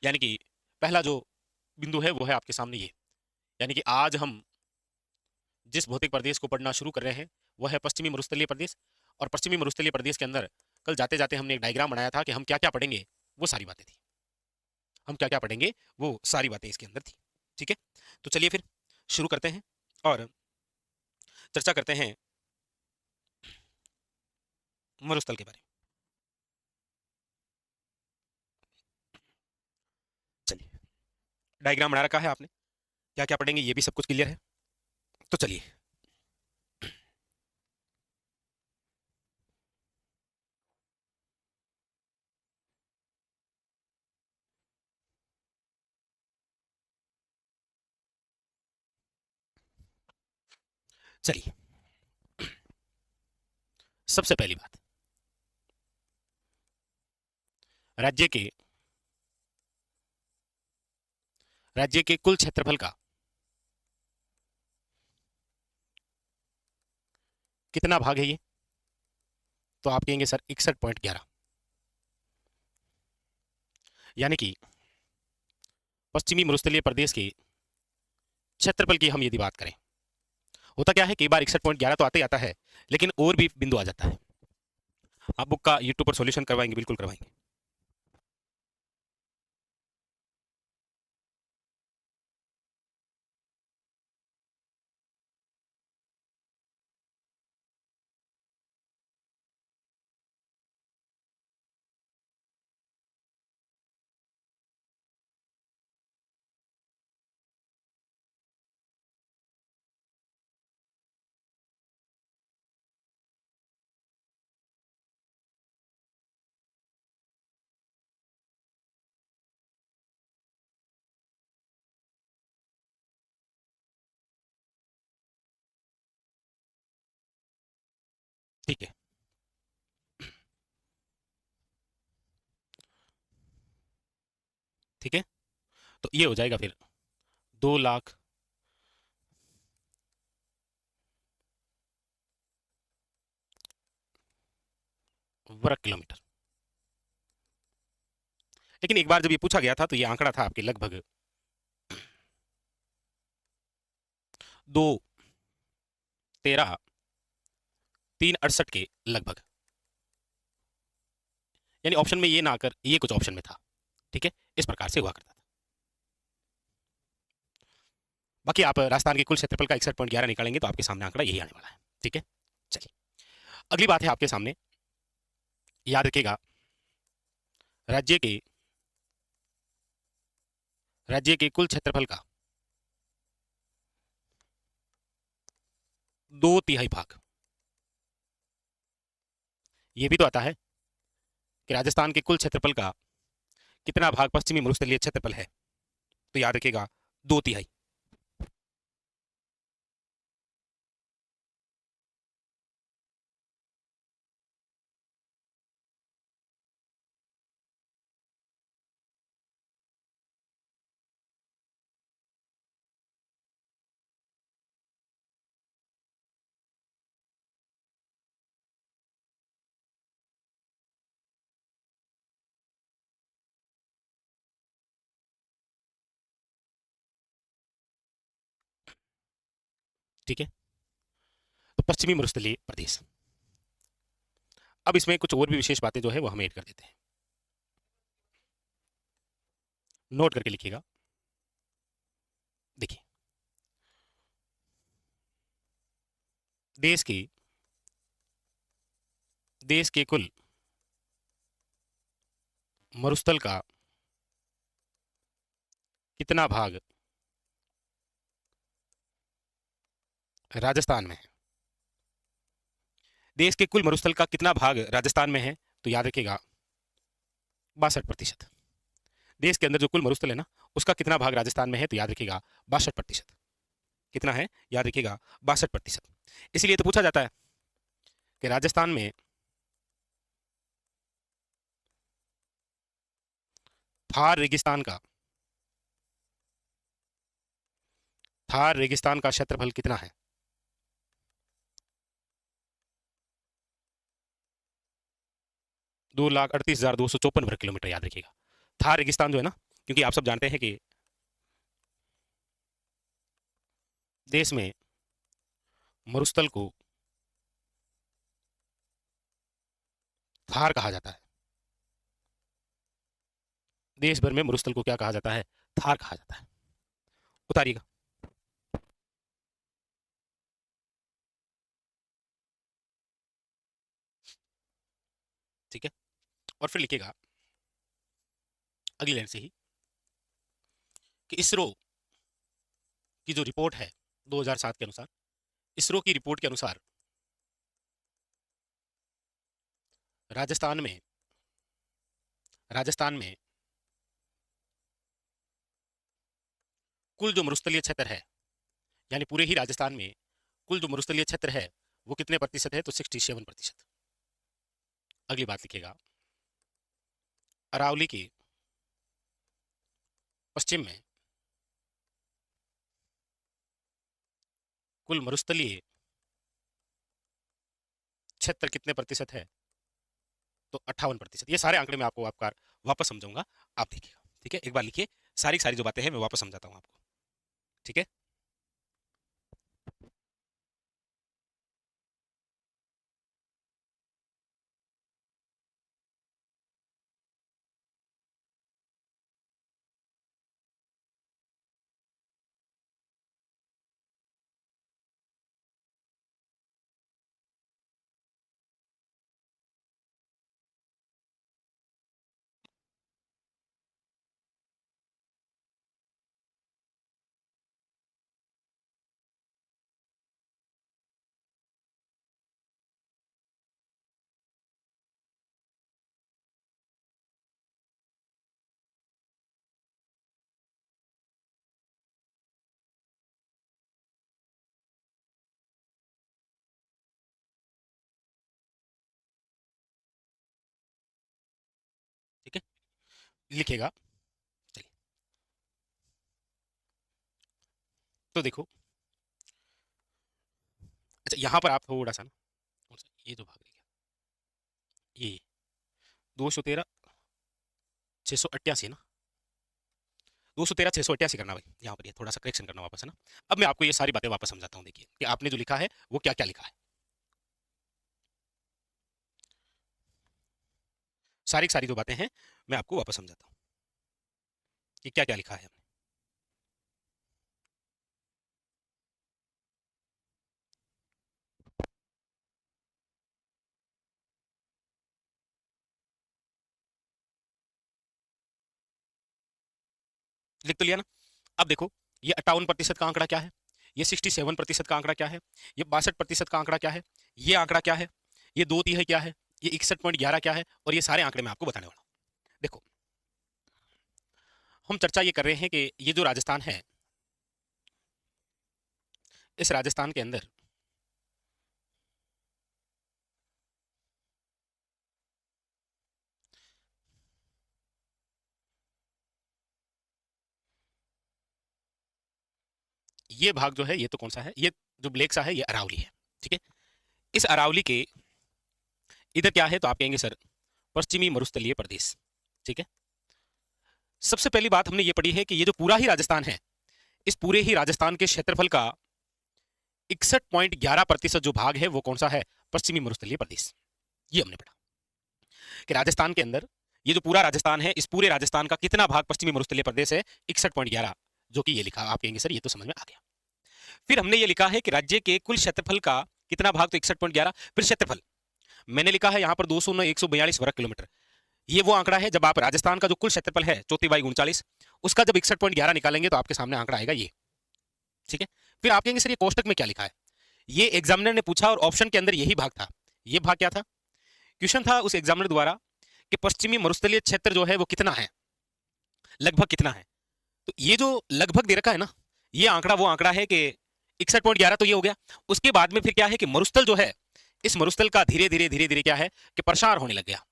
यानी कि पहला जो बिंदु है वो है आपके सामने ये, यानी कि आज हम जिस भौतिक प्रदेश को पढ़ना शुरू कर रहे हैं वह है पश्चिमी मरुस्थलीय प्रदेश। और पश्चिमी मरुस्थलीय प्रदेश के अंदर कल जाते जाते हमने एक डायग्राम बनाया था कि हम क्या क्या पढ़ेंगे, वो सारी बातें थी। हम क्या क्या पढ़ेंगे वो सारी बातें इसके अंदर थी। ठीक है, तो चलिए फिर शुरू करते हैं और चर्चा करते हैं मरुस्थल के बारे में। चलिए, डायग्राम बना रखा है आपने, क्या क्या पढ़ेंगे ये भी सब कुछ क्लियर है। तो चलिए, चलिए सबसे पहली बात, राज्य के राज्य के कुल क्षेत्रफल का कितना भाग है ये, तो आप कहेंगे सर 61.11। यानी कि पश्चिमी मरुस्थलीय प्रदेश के क्षेत्रफल की हम यदि बात करें, होता क्या है, कई बार 61.11 तो आते ही आता है, लेकिन और भी बिंदु आ जाता है। आप बुक का यूट्यूब पर सॉल्यूशन करवाएंगे, बिल्कुल करवाएंगे। ठीक है, ठीक है, तो ये हो जाएगा फिर 2 लाख वर्ग किलोमीटर। लेकिन एक बार जब ये पूछा गया था तो ये आंकड़ा था आपके लगभग 2 13 368 के लगभग, यानी ऑप्शन में ये ना आकर ये कुछ ऑप्शन में था। ठीक है, इस प्रकार से हुआ करता था। बाकी आप राजस्थान के कुल क्षेत्रफल का 61.11 निकालेंगे तो आपके सामने आंकड़ा यही आने वाला है। ठीक है, चलिए अगली बात है आपके सामने, याद रखिएगा, राज्य के राज्य के कुल क्षेत्रफल का 2 तिहाई भाग, ये भी तो आता है कि राजस्थान के कुल क्षेत्रफल का कितना भाग पश्चिमी मरुस्थलीय क्षेत्रफल है, तो याद रखिएगा 2 तिहाई। ठीक है, तो पश्चिमी मरुस्थलीय प्रदेश। अब इसमें कुछ और भी विशेष बातें जो है वो हम ऐड कर देते हैं, नोट करके लिखिएगा। देखिए, देश की देश के कुल मरुस्थल का कितना भाग राजस्थान में है, देश के कुल मरुस्थल का कितना भाग राजस्थान में है, तो याद रखिएगा 62%। देश के अंदर जो कुल मरुस्थल है ना, उसका कितना भाग राजस्थान में है, तो याद रखिएगा 62%। कितना है, याद रखिएगा 62%। इसलिए तो पूछा जाता है कि राजस्थान में थार रेगिस्तान का क्षेत्रफल कितना है। 2,38,254 वर्ग किलोमीटर, याद रखिएगा। थार रेगिस्तान जो है ना, क्योंकि आप सब जानते हैं कि देश में मरुस्थल को थार कहा जाता है। देश भर में मरुस्थल को क्या कहा जाता है? थार कहा जाता है। उतारिएगा। ठीक है, और फिर लिखिएगा अगली लाइन से ही कि इसरो की जो रिपोर्ट है 2007 के अनुसार, इसरो की रिपोर्ट के अनुसार राजस्थान में कुल जो मरुस्थलीय क्षेत्र है, यानी पूरे ही राजस्थान में कुल जो मरुस्थलीय क्षेत्र है वो कितने प्रतिशत है? तो 67%। अगली बात लिखिएगा, अरावली के पश्चिम में कुल मरुस्थलीय क्षेत्र कितने प्रतिशत है? तो 58%। ये सारे आंकड़े मैं आपको आपका वापस समझाऊंगा, आप देखिएगा। ठीक है, एक बार लिखिए, सारी सारी जो बातें हैं मैं वापस समझाता हूं आपको। ठीक है, ठीक है, लिखिएगा। चलिए, तो देखो, अच्छा यहां पर आप थोड़ा सा ना, ये जो भाग रह गया, ये 213 688 ना, 213 688 करना भाई, यहाँ पर ये थोड़ा सा करेक्शन करना वापस, है ना। अब मैं आपको ये सारी बातें वापस समझाता हूँ। देखिए कि आपने जो लिखा है वो क्या क्या लिखा है, सारी सारी जो बातें हैं मैं आपको वापस समझाता हूँ कि क्या क्या लिखा है हमने। लिख तो लिया ना। अब देखो, ये 58% का आंकड़ा क्या है, ये 67% का आंकड़ा क्या है, ये 62% का आंकड़ा क्या है, ये आंकड़ा क्या है, ये 2 तिहाई क्या है, ये 61.11 क्या है, और ये सारे आंकड़े मैं आपको बताने वाला हूँ। देखो, हम चर्चा ये कर रहे हैं कि ये जो राजस्थान है, इस राजस्थान के अंदर ये भाग जो है ये तो कौन सा है, ये जो ब्लैक सा है ये अरावली है। ठीक है, इस अरावली के इधर क्या है, तो आप कहेंगे सर पश्चिमी मरुस्थलीय प्रदेश। ठीक है, सबसे पहली बात हमने ये पढ़ी है कि ये जो पूरा ही राजस्थान है, इस पूरे ही राजस्थान के क्षेत्रफल का 61.11% जो भाग है वो कौन सा है? पश्चिमी मरुस्थलीय प्रदेश। ये हमने पढ़ा कि राजस्थान के अंदर ये जो पूरा राजस्थान है, इस पूरे राजस्थान का कितना भाग पश्चिमी मरुस्थलीय प्रदेश है? 61.11, जो कि ये लिखा। आप कहेंगे सर ये तो समझ में आ गया। फिर हमने ये लिखा है कि राज्य के कुल क्षेत्रफल का कितना भाग? तो 61.11। फिर क्षेत्रफल मैंने लिखा है यहाँ पर 200 142 वर्ग किलोमीटर। ये वो आंकड़ा है जब आप राजस्थान का जो कुल क्षेत्रफल है 34/39, उसका जब 61.11 निकालेंगे तो आपके सामने आंकड़ा आएगा ये। ठीक है, फिर आप कहेंगे सर ये कोष्टक में क्या लिखा है? ये एग्जामिनर ने पूछा और ऑप्शन के अंदर यही भाग था। ये भाग क्या था? क्वेश्चन था उस एग्जामिनर द्वारा कि पश्चिमी मरुस्थलीय क्षेत्र जो है वो कितना है, लगभग कितना है। तो ये जो लगभग दे रखा है ना, ये आंकड़ा वो आंकड़ा है कि 61.11 तो ये हो गया। उसके बाद में फिर क्या है कि मरुस्थल जो है, इस मरुस्थल का धीरे धीरे धीरे धीरे क्या है कि प्रसार होने लग गया।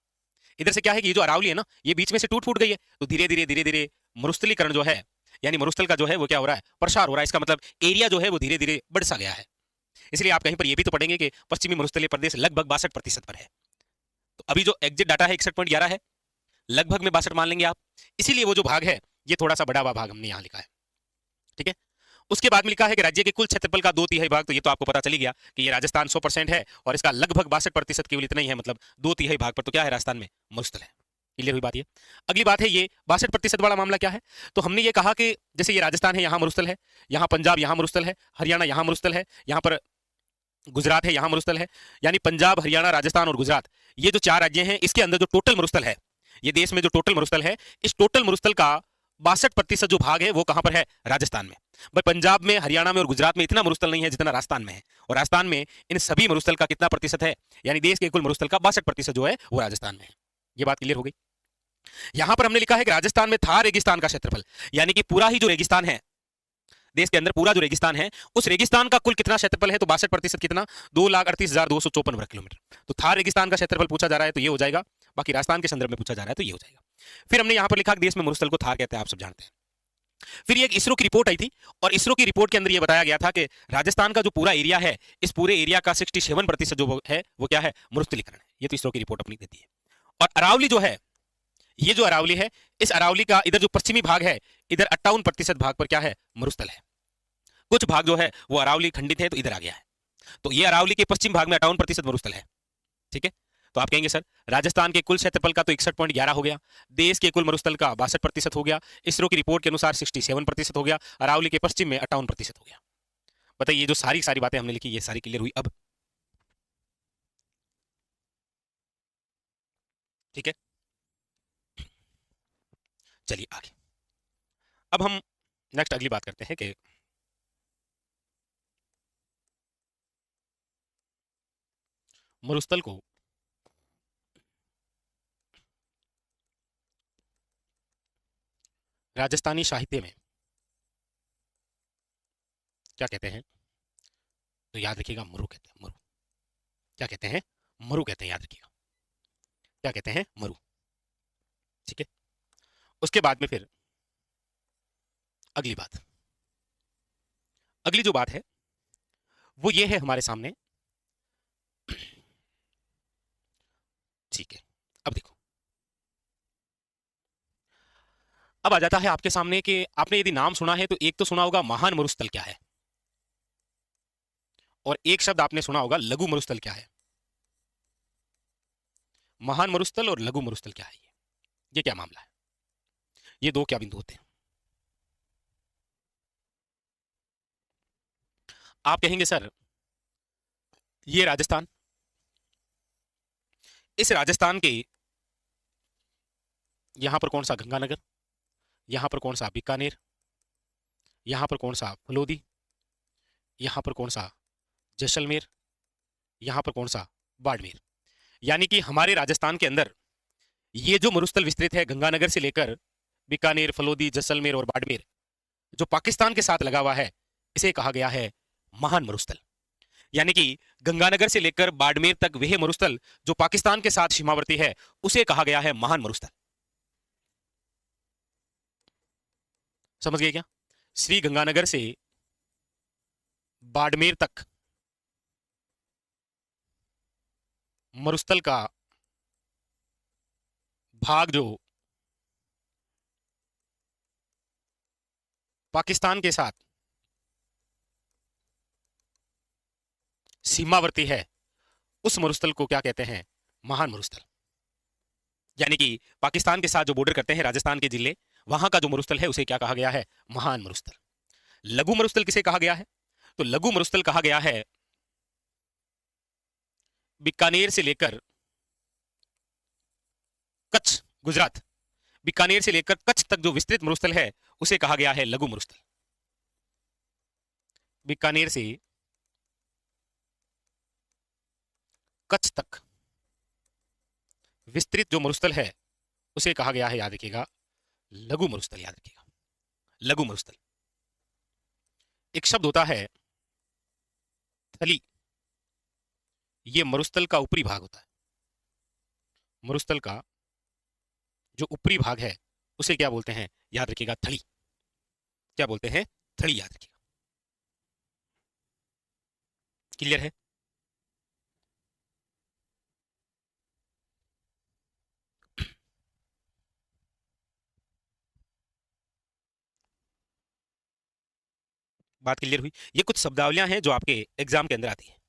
इधर से क्या है कि ये जो अरावली है ना, ये बीच में से टूट फूट गई है, तो धीरे धीरे धीरे धीरे मरुस्थलीकरण जो है, यानी मरुस्थल का जो है वो क्या हो रहा है? प्रसार हो रहा है। इसका मतलब एरिया जो है वो धीरे धीरे बढ़ सा गया है। इसलिए आप कहीं पर ये भी तो पढ़ेंगे कि पश्चिमी मरुस्थलीय प्रदेश लगभग 62% पर है। तो अभी जो एग्जिट डाटा है 61.11 है, लगभग में 62 मान लेंगे आप। इसीलिए वो जो भाग है ये थोड़ा सा बड़ा हुआ भाग हमने यहाँ लिखा है, ठीक है। उसके बाद में लिखा है कि राज्य के कुल क्षेत्रफल का 2/3 भाग, तो ये तो आपको पता चली गया कि ये राजस्थान 100% है और इसका लगभग 62% केवल इतना ही है, मतलब 2/3 भाग पर तो क्या है, राजस्थान में मरुस्थल है। क्लियर हुई बात ये। अगली बात है ये 62% वाला मामला क्या है, तो हमने ये कहा कि जैसे ये राजस्थान है, यहाँ मरुस्थल है, यहाँ पंजाब यहाँ मरुस्थल है, हरियाणा यहाँ मरुस्थल है, यहाँ पर गुजरात है यहाँ मरुस्थल है, यानी पंजाब हरियाणा राजस्थान और गुजरात, ये जो 4 राज्य हैं, इसके अंदर जो टोटल मरुस्थल है, ये देश में जो टोटल मरुस्थल है, इस टोटल मरुस्थल का 62% जो भाग है वो कहां पर है, राजस्थान में। भाई पंजाब में, हरियाणा में और गुजरात में इतना मरुस्थल नहीं है जितना राजस्थान में है, और राजस्थान में इन सभी मरुस्थल का कितना प्रतिशत है, यानी देश के कुल मरुस्थल का 62% जो है वो राजस्थान में है। ये बात क्लियर हो गई। यहां पर हमने लिखा है कि राजस्थान में थार रेगिस्तान का क्षेत्रफल, यानी कि पूरा ही जो रेगिस्तान है देश के अंदर, पूरा जो रेगिस्तान है, उस रेगिस्तान का कुल कितना क्षेत्रफल है, तो 62% कितना, 2,38,254 वर्ग किलोमीटर। तो थार रेगिस्तान का क्षेत्रफल पूछा जा रहा है तो ये हो जाएगा, बाकी राजस्थान के संदर्भ में पूछा जा रहा है तो ये हो जाएगा। फिर हमने यहां पर लिखा कि देश में मरुस्थल को थार कहते हैं, आप सब जानते हैं। फिर एक इसरो की रिपोर्ट आई थी, और इसरो की रिपोर्ट के अंदर यह बताया गया था कि राजस्थान का जो पूरा एरिया है, इस पूरे एरिया का 67% जो है वो क्या है, मरुस्थलीकरण है। ये तो इसरो की रिपोर्ट अपनी देती है। और अरावली जो है, ये जो अरावली है, इस अरावली का इधर जो पश्चिमी भाग है, इधर 58% भाग पर क्या है, मरुस्थल है। कुछ भाग जो है वो अरावली खंडित है तो इधर आ गया है, तो ये अरावली के पश्चिम भाग में 58% मरुस्थल है, ठीक है। तो आप कहेंगे सर राजस्थान के कुल क्षेत्रफल का तो 61.11 हो गया, देश के कुल मरुस्थल का 62% हो गया, इसरो की रिपोर्ट के अनुसार 67% हो गया, अरावली के पश्चिम में 58% हो गया। बताइए ये जो सारी सारी बातें हमने लिखी ये सारी क्लियर हुई अब, ठीक है। चलिए आगे, अब हम नेक्स्ट अगली बात करते हैं कि मरुस्थल को राजस्थानी साहित्य में क्या कहते हैं, तो याद रखिएगा मरु कहते हैं, मरु। क्या कहते हैं, मरु कहते हैं, याद रखिएगा क्या कहते हैं, मरु, ठीक है। उसके बाद में फिर अगली बात, अगली जो बात है वो ये है हमारे सामने, ठीक है। अब देखो, अब आ जाता है आपके सामने कि आपने यदि नाम सुना है तो एक तो सुना होगा महान मरुस्थल क्या है, और एक शब्द आपने सुना होगा लघु मरुस्थल क्या है। महान मरुस्थल और लघु मरुस्थल क्या है, ये क्या मामला है, ये दो क्या बिंदु होते हैं। आप कहेंगे सर ये राजस्थान, इस राजस्थान के यहां पर कौन सा गंगानगर, यहां पर कौन सा बीकानेर, यहां पर कौन सा फलोदी, यहां पर कौन सा जैसलमेर, यहां पर कौन सा बाड़मेर, यानी कि हमारे राजस्थान के अंदर ये जो मरुस्थल विस्तृत है गंगानगर से लेकर बीकानेर, फलोदी, जैसलमेर और बाड़मेर, जो पाकिस्तान के साथ लगा हुआ है, इसे कहा गया है महान मरुस्थल। यानी कि गंगानगर से लेकर बाड़मेर तक वह मरुस्थल जो पाकिस्तान के साथ सीमावर्ती है, उसे कहा गया है महान मरुस्थल। समझ गए क्या, श्री गंगानगर से बाड़मेर तक मरुस्थल का भाग जो पाकिस्तान के साथ सीमावर्ती है, उस मरुस्थल को क्या कहते हैं, महान मरुस्थल। यानी कि पाकिस्तान के साथ जो बॉर्डर करते हैं राजस्थान के जिले, वहां का जो मरुस्थल है उसे क्या कहा गया है, महान मरुस्थल। लघु मरुस्थल किसे कहा गया है, तो लघु मरुस्थल कहा गया है बीकानेर से लेकर कच्छ, गुजरात, बीकानेर से लेकर कच्छ तक जो विस्तृत मरुस्थल है उसे कहा गया है लघु मरुस्थल। बीकानेर से कच्छ तक विस्तृत जो मरुस्थल है उसे कहा गया है, याद रखिएगा, लघु मरुस्थल। याद रखिएगा लघु मरुस्थल। एक शब्द होता है थली, ये मरुस्थल का ऊपरी भाग होता है, मरुस्थल का जो ऊपरी भाग है उसे क्या बोलते हैं, याद रखिएगा थली। क्या बोलते हैं, थली, याद रखिएगा। क्लियर है। बात क्लियर हुई? ये कुछ शब्दावलियां हैं जो आपके एग्जाम के अंदर आती है।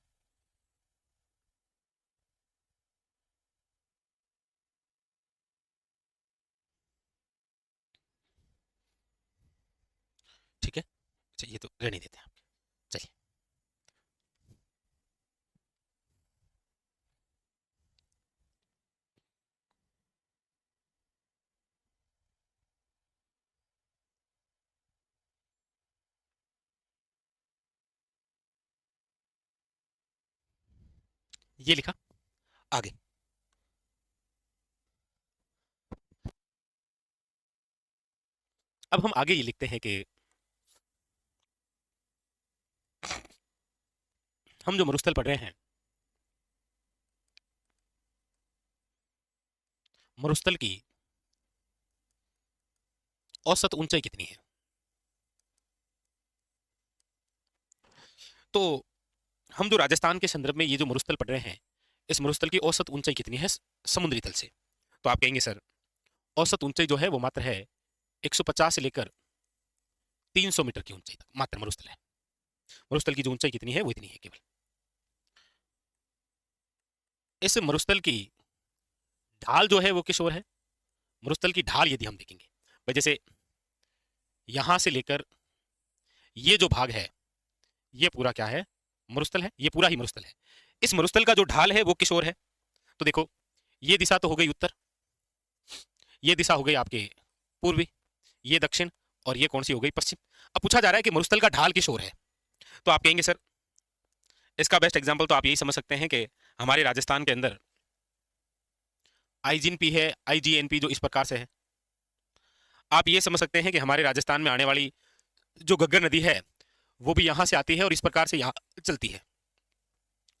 ठीक है, अच्छा ये तो रहने देते हैं। चलिए, ये लिखा, आगे। अब हम आगे ये लिखते हैं कि हम जो मरुस्थल पढ़ रहे हैं, मरुस्थल की औसत ऊंचाई कितनी है? तो हम जो राजस्थान के संदर्भ में ये जो मरुस्थल पढ़ रहे हैं, इस मरुस्थल की औसत ऊंचाई कितनी है समुद्री तल से? तो आप कहेंगे सर, औसत ऊंचाई जो है वो मात्र है 150 से लेकर 300 मीटर की ऊंचाई तक मात्र मरुस्थल है। मरुस्थल की जो ऊंचाई कितनी है वो इतनी है केवल। इस मरुस्थल की ढाल जो है वो किस ओर है? मरुस्थल की ढाल यदि हम देखेंगे भाई, जैसे यहां से लेकर ये जो भाग है, ये पूरा क्या है? मरुस्थल है, ये पूरा ही मरुस्थल है। इस मरुस्थल का जो ढाल है वो किस ओर है? तो देखो, ये दिशा तो हो गई उत्तर, ये दिशा हो गई आपके पूर्वी, ये दक्षिण, और ये कौन सी हो गई? पश्चिम। अब पूछा जा रहा है कि मरुस्थल का ढाल किस ओर है। तो आप कहेंगे सर, इसका बेस्ट एग्जांपल तो आप यही समझ सकते हैं कि हमारे राजस्थान के अंदर आईजीएनपी है, आईजीएनपी जो इस प्रकार से है। आप ये समझ सकते हैं कि हमारे राजस्थान में आने वाली जो घग्गर नदी है वो भी यहाँ से आती है और इस प्रकार से यहाँ चलती है।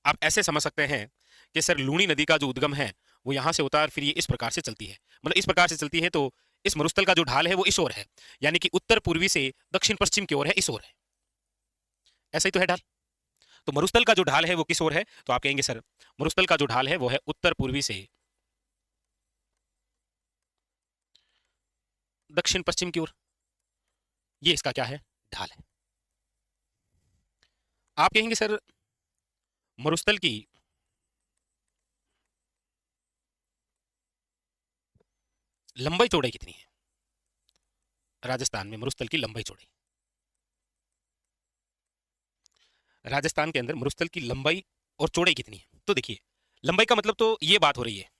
आप ऐसे समझ सकते हैं कि सर लूणी नदी का जो उद्गम है वो यहाँ से होता है और फिर ये इस प्रकार से चलती है, मतलब इस प्रकार से चलती है। तो इस मरुस्थल का जो ढाल है वो इस ओर है, यानी कि उत्तर पूर्वी से दक्षिण पश्चिम की ओर है, इस ओर है। ऐसा ही तो है ढाल। तो मरुस्थल का जो ढाल है वो किस ओर है? तो आप कहेंगे सर, मरुस्थल का जो ढाल है वो है उत्तर पूर्वी से दक्षिण पश्चिम की ओर। ये इसका क्या है? ढाल है। आप कहेंगे सर, मरुस्थल की लंबाई चौड़ाई कितनी है? राजस्थान में मरुस्थल की लंबाई चौड़ाई, राजस्थान के अंदर मरुस्थल की लंबाई और चौड़ाई कितनी है? तो देखिए, लंबाई का मतलब तो ये बात हो रही है,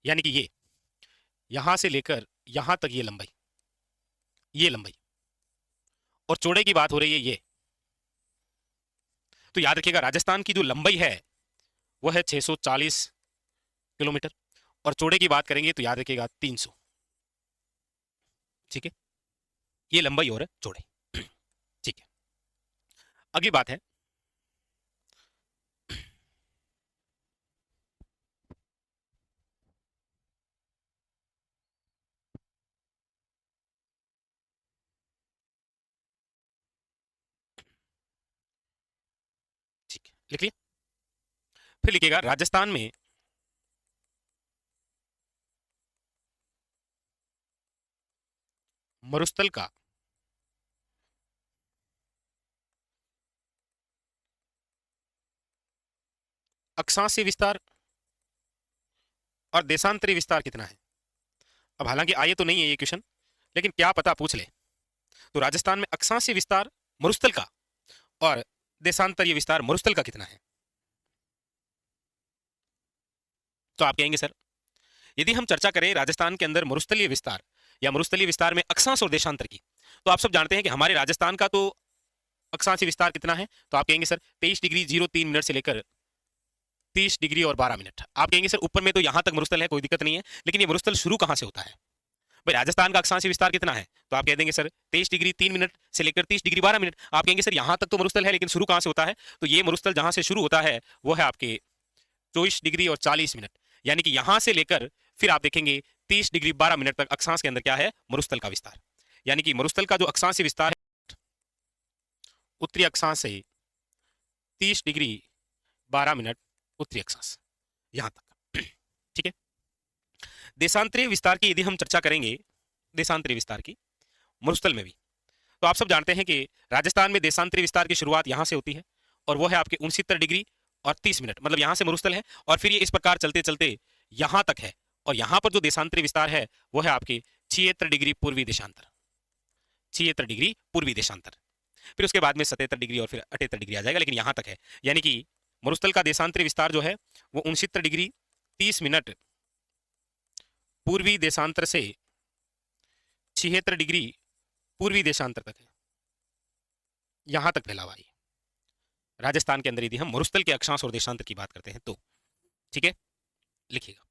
यानी कि ये यहां से लेकर यहां तक ये लंबाई, ये लंबाई, और चौड़ाई की बात हो रही है ये। तो याद रखिएगा, राजस्थान की जो लंबाई है वो है 640 किलोमीटर, और चौड़ाई की बात करेंगे तो याद रखिएगा 300। ठीक है, ये लंबाई और चौड़ाई। ठीक है, अगली बात है, ठीक है लिख लिया, फिर लिखिएगा राजस्थान में मरुस्थल का अक्षांशीय विस्तार और देशांतरी विस्तार कितना है? अब हालांकि आए तो नहीं है ये क्वेश्चन, लेकिन क्या पता पूछ ले। तो राजस्थान में अक्षांशीय विस्तार मरुस्थल का और देशांतरीय विस्तार मरुस्थल का कितना है? तो आप कहेंगे सर, यदि हम चर्चा करें राजस्थान के अंदर मरुस्थलीय विस्तार या मरुस्थलीय विस्तार में अक्षांश और देशांतर की, तो आप सब जानते हैं कि हमारे राजस्थान का तो अक्षांशीय विस्तार कितना है? तो आप कहेंगे सर 23 डिग्री 03 मिनट से लेकर 30 डिग्री और 12 मिनट। आप कहेंगे सर ऊपर में तो यहां तक मरुस्थल है, कोई दिक्कत नहीं है, लेकिन ये मरुस्थल शुरू कहां से होता है? भाई राजस्थान का अक्षांशीय विस्तार कितना है? तो आप कह देंगे सर 23 डिग्री 3 मिनट से लेकर 30 डिग्री 12 मिनट। आप कहेंगे सर यहां तक तो मरुस्थल है, लेकिन शुरू कहां से होता है? तो ये मरुस्थल जहां से शुरू होता है वो है आपके 24 डिग्री और 40 मिनट, यानी कि यहां से लेकर फिर आप देखेंगे 30 डिग्री 12 मिनट तक अक्षांश के अंदर क्या है? मरुस्थल का विस्तार। यानी कि मरुस्थल का जो अक्षांशीय विस्तार है, उत्तरी अक्षांश से 30 डिग्री 12 मिनट उत्तरी अक्षांश, यहां तक। ठीक है, देशांतरीय विस्तार की यदि हम चर्चा करेंगे, देशांतरीय विस्तार की मरुस्थल में भी, तो आप सब जानते हैं कि राजस्थान में देशांतरी विस्तार की शुरुआत यहाँ से होती है और वो है आपके 69 डिग्री और 30 मिनट, मतलब यहाँ से मरुस्थल है और फिर ये इस प्रकार चलते चलते यहाँ तक है। और यहाँ पर जो देशांतरी विस्तार है वो है आपके 76 डिग्री पूर्वी देशांतर, 76 डिग्री पूर्वी देशांतर। फिर उसके बाद में 77 डिग्री और फिर 78 डिग्री आ जाएगा, लेकिन यहाँ तक है। यानी कि मरुस्थल का देशांतरी विस्तार जो है वो 69 डिग्री 30 मिनट पूर्वी देशांतर से 76 डिग्री पूर्वी देशांतर तक है, यहां तक फैला हुआ है राजस्थान के अंदर। यदि हम मरुस्थल के अक्षांश और देशांतर की बात करते हैं तो ठीक है, लिखिएगा।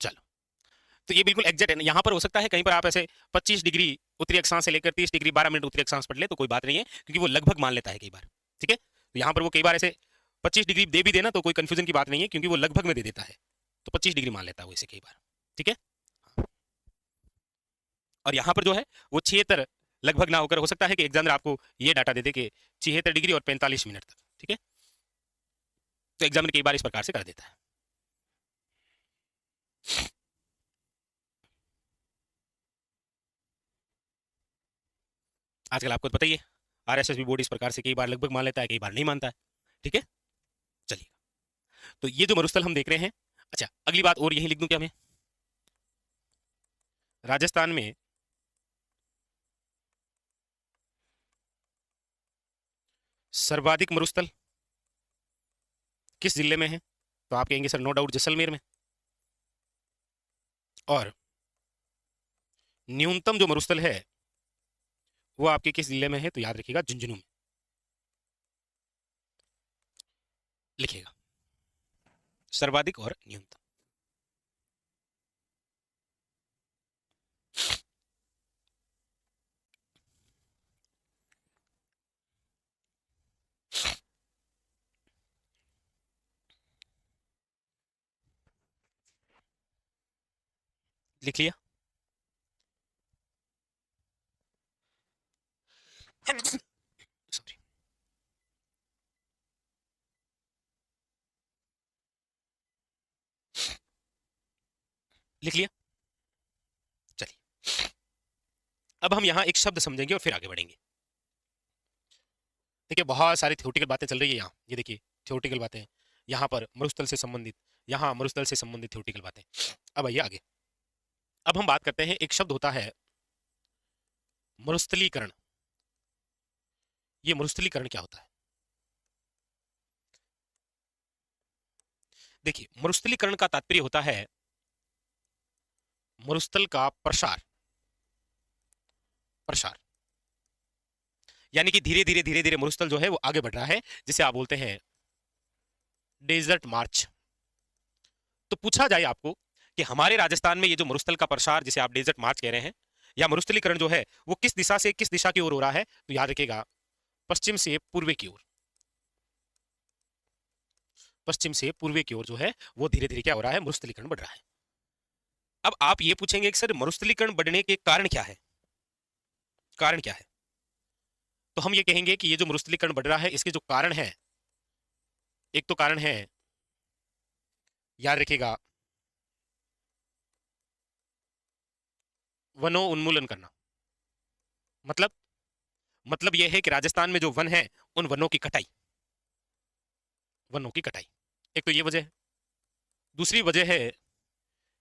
चलो, तो ये बिल्कुल एग्जैक्ट है। यहाँ पर हो सकता है कहीं पर आप ऐसे 25 डिग्री उत्तरी अक्षांश से लेकर 30 डिग्री 12 मिनट उत्तरी अक्षांश पढ़ ले तो कोई बात नहीं है, क्योंकि वो लगभग मान लेता है कई बार। ठीक है, तो यहाँ पर वो कई बार ऐसे 25 डिग्री दे भी देना तो कोई कंफ्यूजन की बात नहीं है, क्योंकि वो लगभग में दे देता है, तो 25 डिग्री मान लेता है वो इसे कई बार। ठीक है, और यहाँ पर जो है वो 76 लगभग ना होकर हो सकता है कि एग्जामिनर आपको ये डाटा दे दे कि 76 डिग्री और 45 मिनट तक। ठीक है, तो एग्जामिनर कई बार इस प्रकार से कर देता है। आजकल आपको पता ही है आरएसएस बोर्ड इस प्रकार से कई बार लगभग मान लेता है, कई बार नहीं मानता है। ठीक है, चलिए, तो ये जो मरुस्थल हम देख रहे हैं। अच्छा, अगली बात और यही लिख दूं क्या मैं, राजस्थान में सर्वाधिक मरुस्थल किस जिले में है? तो आप कहेंगे सर नो डाउट जैसलमेर में। और न्यूनतम जो मरुस्थल है वो आपके किस जिले में है? तो याद रखिएगा झुंझुनू में, लिखिएगा सर्वाधिक और न्यूनतम। लिख लिया? सॉरी, लिख लिया? चलिए, अब हम यहां एक शब्द समझेंगे और फिर आगे बढ़ेंगे। देखिए, बहुत सारी थ्योरेटिकल बातें चल रही है यहाँ, ये देखिए थ्योरेटिकल बातें यहाँ पर मरुस्थल से संबंधित, यहाँ मरुस्थल से संबंधित थ्योरेटिकल बातें। अब आइए आगे, अब हम बात करते हैं, एक शब्द होता है मरुस्थलीकरण। ये मरुस्थलीकरण क्या होता है? देखिए, मरुस्थलीकरण का तात्पर्य होता है मरुस्थल का प्रसार, प्रसार यानी कि धीरे धीरे धीरे धीरे मरुस्थल जो है वो आगे बढ़ रहा है, जिसे आप बोलते हैं डेजर्ट मार्च। तो पूछा जाए आपको कि हमारे राजस्थान में ये जो मरुस्थल का प्रसार जिसे आप डेजर्ट मार्च कह रहे हैं या मरुस्थलीकरण जो है वो किस दिशा से किस दिशा की ओर हो रहा है? तो याद रखिएगा पश्चिम से पूर्व की ओर, पश्चिम से पूर्व की ओर जो है वो धीरे धीरे क्या हो रहा है? मरुस्थलीकरण बढ़ रहा है। अब आप ये पूछेंगे कि सर मरुस्थलीकरण बढ़ने के कारण क्या है, कारण क्या है? तो हम ये कहेंगे कि ये जो मरुस्थलीकरण बढ़ रहा है इसके जो कारण है, एक तो कारण है, याद रखिएगा, वनों उन्मूलन करना। मतलब यह है कि राजस्थान में जो वन है उन वनों की कटाई, वनों की कटाई, एक तो ये वजह है। दूसरी वजह है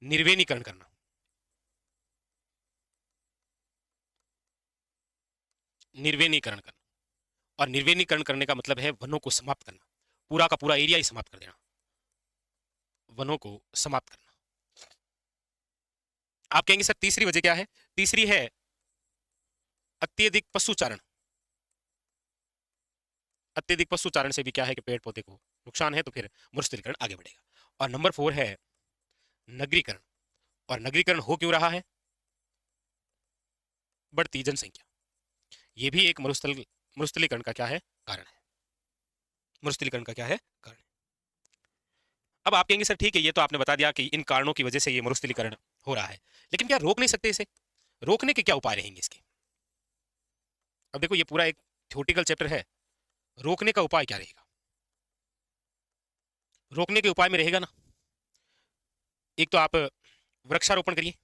निर्वनीकरण करना। निर्वनीकरण करना, और निर्वनीकरण करने का मतलब है वनों को समाप्त करना, पूरा का पूरा एरिया ही समाप्त कर देना, वनों को समाप्त करना। आप कहेंगे सर तीसरी वजह क्या है? तीसरी है अत्यधिक पशुचारण। अत्यधिक पशुचारण से भी क्या है कि पेड़ पौधे को नुकसान है, तो फिर मरुस्थलीकरण आगे बढ़ेगा। और नंबर 4 है नगरीकरण। और नगरीकरण हो क्यों रहा है? बढ़ती जनसंख्या। ये भी एक मरुस्थलीकरण का क्या है? कारण है। मरुस्थलीकरण का क्या है? कारण। अब आप कहेंगे सर ठीक है, ये तो आपने बता दिया कि इन कारणों की वजह से ये मरुस्थलीकरण हो रहा है, लेकिन क्या रोक नहीं सकते इसे? रोकने के क्या उपाय रहेंगे इसके? अब देखो, ये पूरा एक थ्योरेटिकल चैप्टर है। रोकने का उपाय क्या रहेगा? रोकने के उपाय में रहेगा ना, एक तो आप वृक्षारोपण करिए,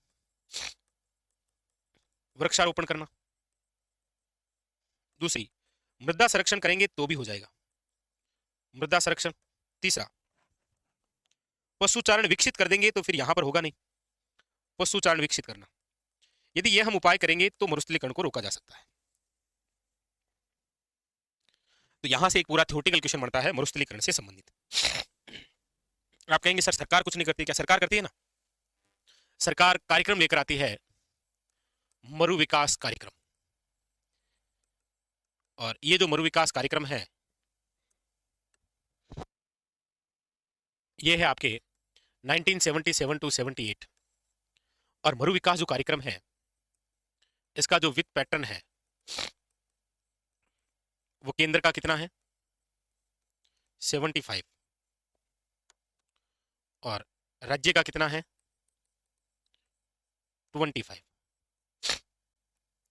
वृक्षारोपण करना। दूसरी, मृदा संरक्षण करेंगे तो भी हो जाएगा, मृदा संरक्षण। तीसरा, पशुचारण विकसित कर देंगे तो फिर यहां पर होगा नहीं, पशुचारण विकसित करना। यदि ये हम उपाय करेंगे तो मरुस्थलीकरण को रोका जा सकता है। तो यहां से एक पूरा थ्योरेटिकल क्वेश्चन बनता है मरुस्थलीकरण से संबंधित। आप कहेंगे सर सरकार कुछ नहीं करती, क्या सरकार करती है ना? सरकार कार्यक्रम लेकर आती है, मरु विकास कार्यक्रम। और ये जो मरु विकास कार्यक्रम है, ये है आपके 1977 टू 78। और मरु विकास जो कार्यक्रम है, इसका जो वित्त पैटर्न है वो केंद्र का कितना है? 75। और राज्य का कितना है? 25।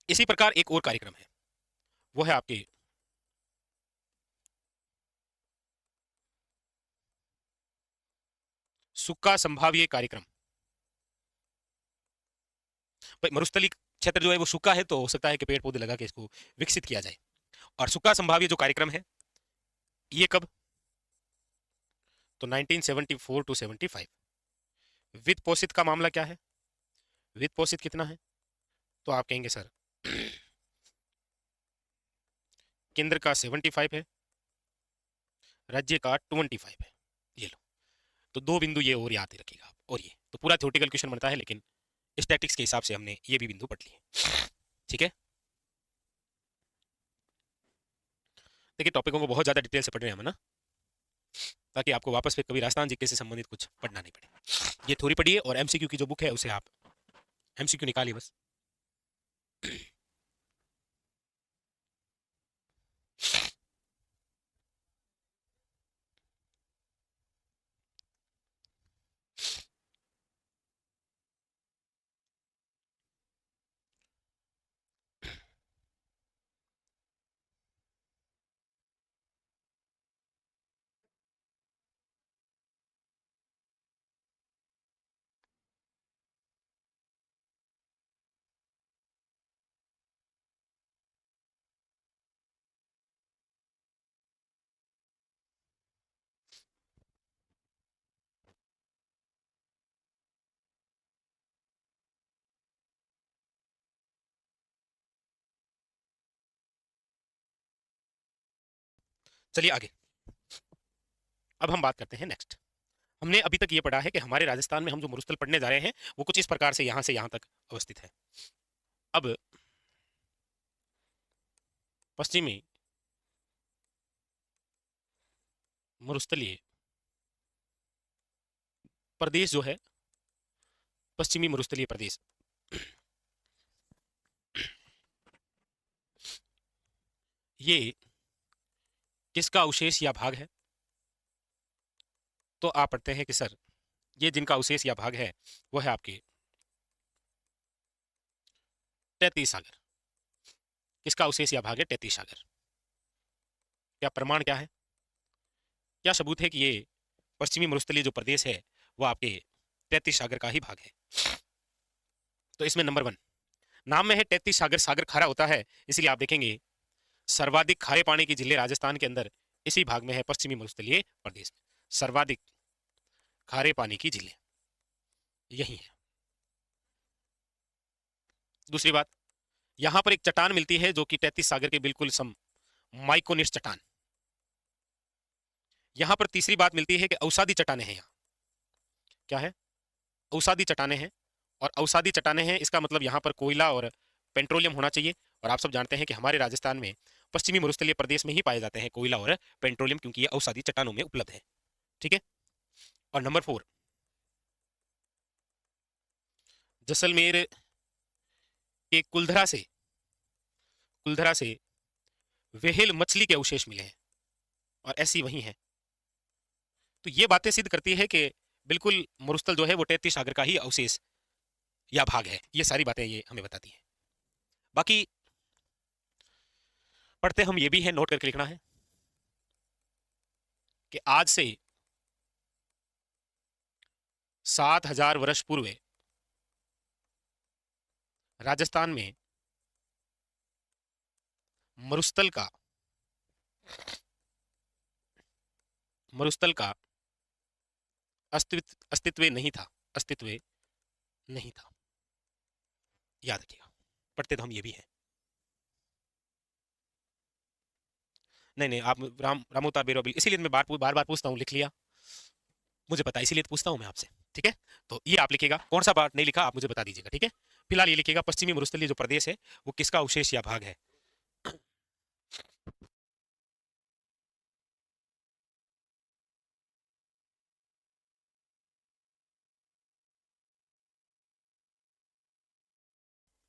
इसी प्रकार एक और कार्यक्रम है, वो है आपके सुक्का संभाव्य कार्यक्रम। भाई मरुस्थली क्षेत्र जो है वो सूखा है, तो हो सकता है कि पेड़ पौधे लगा के इसको विकसित किया जाए। और सुक्का संभाव्य जो कार्यक्रम है, ये कब? तो 1974 टू 75। वित्त पोषित का मामला क्या है? वित्त पोषित कितना है? तो आप कहेंगे सर केंद्र का 75 है, राज्य का 25 है। ये लो, तो दो बिंदु ये और याद रखिएगा आप। और ये तो पूरा थ्योरेटिकल क्वेश्चन बनता है, लेकिन स्टैटिक्स के हिसाब से हमने ये भी बिंदु पढ़ लिए। ठीक है, देखिए टॉपिकों को बहुत ज्यादा डिटेल से पढ़ रहे हैं हम ना, ताकि आपको वापस फिर कभी राजस्थान जीके से संबंधित कुछ पढ़ना नहीं पड़े। ये थोड़ी पढ़िए और एमसीक्यू की जो बुक है उसे आप एमसीक्यू निकालिए बस। चलिए आगे, अब हम बात करते हैं नेक्स्ट। हमने अभी तक ये पढ़ा है कि हमारे राजस्थान में हम जो मरुस्थल पढ़ने जा रहे हैं वो कुछ इस प्रकार से यहां तक अवस्थित है। अब पश्चिमी मरुस्थलीय प्रदेश जो है, पश्चिमी मरुस्थलीय प्रदेश, ये किसका अवशेष या भाग है? तो आप पढ़ते हैं कि सर ये जिनका अवशेष या भाग है वो है आपके तैतीस सागर। किसका अवशेष या भाग है? तैतीस सागर। क्या प्रमाण क्या है, क्या सबूत है कि ये पश्चिमी मरुस्थलीय जो प्रदेश है वो आपके तैतीस सागर का ही भाग है? तो इसमें नंबर 1 नाम में है तैतीस सागर, सागर खारा होता है, इसलिए आप देखेंगे सर्वाधिक खारे पानी की झीलें राजस्थान के अंदर इसी भाग में है, पश्चिमी मरुस्थलीय प्रदेश में सर्वाधिक खारे पानी की झीलें यही है। दूसरी बात, यहां पर एक चट्टान मिलती है जो कि तैतीस सागर के बिल्कुल सम, माइकोनिस चट्टान। यहां पर तीसरी बात मिलती है कि औषधि चट्टानें हैं। यहाँ क्या है? औषधि चट्टानें हैं। और औषधि चट्टानें हैं, इसका मतलब यहाँ पर कोयला और पेट्रोलियम होना चाहिए। और आप सब जानते हैं कि हमारे राजस्थान में पश्चिमी मरुस्थलीय प्रदेश में ही पाए जाते हैं कोयला और पेट्रोलियम, क्योंकि ये औषधि चट्टानों में उपलब्ध है। ठीक है। और नंबर 4, जैसलमेर के कुलधरा से व्हेल मछली के अवशेष मिले हैं और ऐसी वही है। तो ये बातें सिद्ध करती है कि बिल्कुल मरुस्थल जो है वो तैतीस सागर का ही अवशेष या भाग है। ये सारी बातें ये हमें बताती हैं। बाकी पढ़ते हम ये भी है, नोट करके लिखना है कि आज से 7000 वर्ष पूर्व राजस्थान में मरुस्थल का अस्तित्व नहीं था। याद रखिएगा। पढ़ते तो हम ये भी हैं। नहीं, आप रामोतार बेरोबिल, इसीलिए मैं बार बार पूछता हूँ। लिख लिया? मुझे पता है, इसीलिए तो पूछता हूँ मैं आपसे। ठीक है, तो ये आप लिखिएगा। कौन सा पार्ट नहीं लिखा आप मुझे बता दीजिएगा। ठीक है, फिलहाल ये लिखिएगा, पश्चिमी मरुस्थलीय जो प्रदेश है वो किसका अवशेष या भाग है।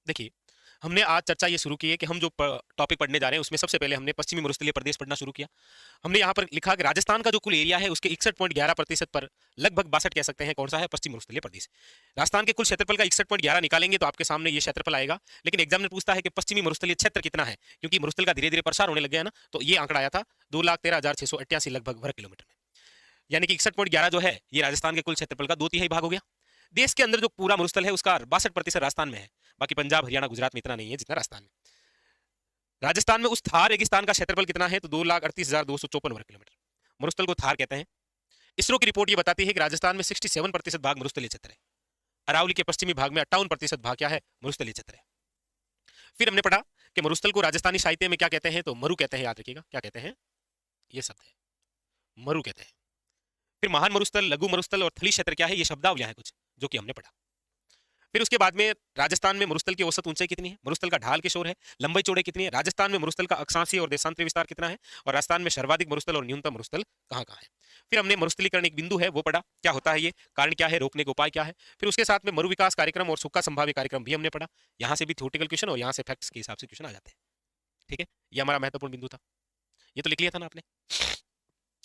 देखिए, हमने आज चर्चा ये शुरू की है कि हम जो टॉपिक पढ़ने जा रहे हैं उसमें सबसे पहले हमने पश्चिमी मरुस्थलीय प्रदेश पढ़ना शुरू किया। हमने यहाँ पर लिखा कि राजस्थान का जो कुल एरिया है उसके 61.11% पर लगभग 62 कह सकते हैं कौन सा है, पश्चिमी मरुस्थलीय प्रदेश। राजस्थान के कुल क्षेत्रफल का 61.11 निकालेंगे तो आपके सामने ये क्षेत्रफल आएगा। लेकिन एग्जाम में पूछता है कि पश्चिमी मरुस्थलीय क्षेत्र कितना है, क्योंकि मरुस्थल का धीरे धीरे प्रसार होने लग गया ना, तो ये आंकड़ा आया था 2,13,688 लगभग वर्ग किलोमीटर में। यानी कि 61.11 जो है ये राजस्थान के कुल क्षेत्रफल का 2/3 भाग हो गया। देश के अंदर जो पूरा मरुस्थल है उसका 62% राजस्थान में है। बाकी पंजाब, हरियाणा, गुजरात में इतना नहीं है जितना राजस्थान में। राजस्थान में उस थार रेगिस्तान का क्षेत्रफल कितना है, तो 2,38,254 वर्ग किलोमीटर। मरुस्थल को थार कहते हैं। इसरो की रिपोर्ट ये बताती है कि राजस्थान में 67% भाग मरुस्थलीय क्षेत्र है। अरावली के पश्चिमी भाग में 58% भाग क्या है, मरुस्थलीय क्षेत्र है। फिर हमने पढ़ा कि मरुस्थल को राजस्थानी साहित्य में क्या कहते हैं, तो मरु कहते हैं। याद रखिएगा क्या कहते हैं, ये शब्द है मरु कहते हैं। फिर महान मरुस्थल, लघु मरुस्थल और थली क्षेत्र क्या है, ये शब्दावलियां हैं कुछ जो कि हमने पढ़ा। फिर उसके बाद में राजस्थान में मरुस्थल की औसत ऊंचाई कितनी है, मरुस्थल का ढाल किशोर है, लंबाई चौड़ाई कितनी है, राजस्थान में मरुस्थल का अक्षांशीय और देशांतरीय विस्तार कितना है, और राजस्थान में सर्वाधिक मरुस्थल और न्यूनतम मरुस्थल कहाँ कहाँ है। फिर हमने मरुस्थलीकरण एक बिंदु है वो पढ़ा, क्या होता है ये, कारण क्या है, रोकने के उपाय क्या है। फिर उसके साथ में मरु विकास कार्यक्रम और सूखा संभाव्य कार्यक्रम भी हमने पढ़ा। यहाँ से भी थ्योरेटिकल क्वेश्चन और यहाँ से फैक्ट्स के हिसाब से क्वेश्चन आ जाते हैं। ठीक है, ये हमारा महत्वपूर्ण बिंदु था। ये तो लिख लिया था ना आपने,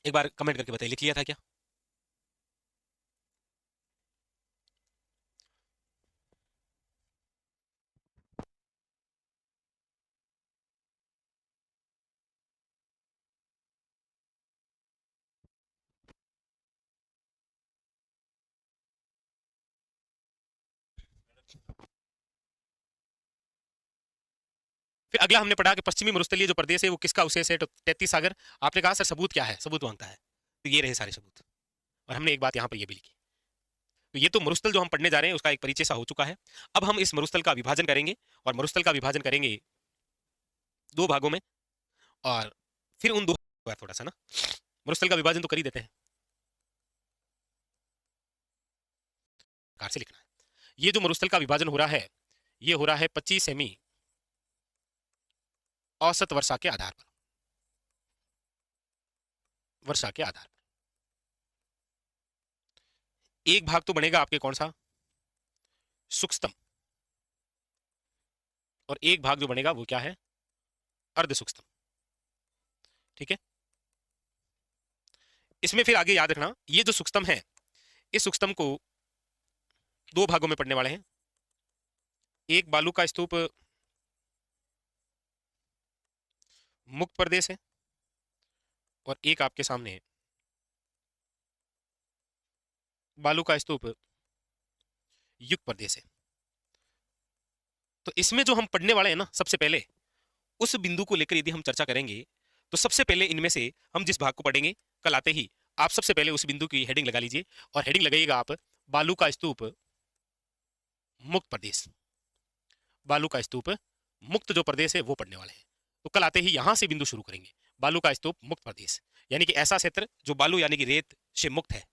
एक बार कमेंट करके बताइए लिख लिया था क्या। फिर अगला हमने पढ़ा कि पश्चिमी मरुस्थलीय जो प्रदेश है वो किसका अवशेष है, तो 33 सागर। आपने कहा सर सबूत क्या है, सबूत मांगता है, तो ये रहे सारे सबूत। और हमने एक बात यहाँ पर ये भी लिखी। तो ये तो मरुस्थल जो हम पढ़ने जा रहे हैं उसका एक परिचय सा हो चुका है। अब हम इस मरुस्थल का विभाजन करेंगे, और मरुस्थल का विभाजन करेंगे दो भागों में, और फिर उन दो थोड़ा सा ना मरुस्थल का विभाजन तो कर ही देते हैं, कार से लिखना है। ये जो मरुस्थल का विभाजन हो रहा है ये हो रहा है 25 सेमी औसत वर्षा के आधार पर, वर्षा के आधार पर। एक भाग तो बनेगा आपके कौन सा, सूक्ष्म, और एक भाग जो बनेगा वो क्या है, अर्ध सूक्ष्म। ठीक है, इसमें फिर आगे याद रखना ये जो सूक्ष्म है इस सूक्ष्म को दो भागों में पढ़ने वाले हैं। एक बालू का स्तूप मुक्त प्रदेश है, और एक आपके सामने बालू का स्तूप युक्त प्रदेश है। तो इसमें जो हम पढ़ने वाले हैं ना, सबसे पहले उस बिंदु को लेकर यदि हम चर्चा करेंगे तो सबसे पहले इनमें से हम जिस भाग को पढ़ेंगे कल आते ही आप सबसे पहले उस बिंदु की हेडिंग लगा लीजिए, और हेडिंग लगाइएगा आप बालू का स्तूप मुक्त प्रदेश। बालू का स्तूप मुक्त जो प्रदेश है वो पढ़ने वाले हैं। तो कल आते ही यहां से बिंदु शुरू करेंगे, बालू का स्तूप मुक्त प्रदेश, यानी कि ऐसा क्षेत्र जो बालू यानी कि रेत से मुक्त है।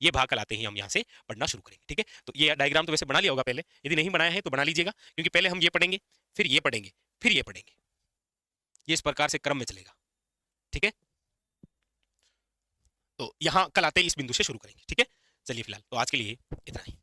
ये भाग कल आते ही हम यहाँ से पढ़ना शुरू करेंगे। ठीक है, तो ये डायग्राम तो वैसे बना लिया होगा पहले, यदि नहीं बनाया है तो बना लीजिएगा, क्योंकि पहले हम ये पढ़ेंगे, फिर ये पढ़ेंगे, फिर ये पढ़ेंगे। ये इस प्रकार से क्रम में चलेगा। ठीक है, तो यहां कल आते ही इस बिंदु से शुरू करेंगे। ठीक है, चलिए फिलहाल तो आज के लिए इतना ही।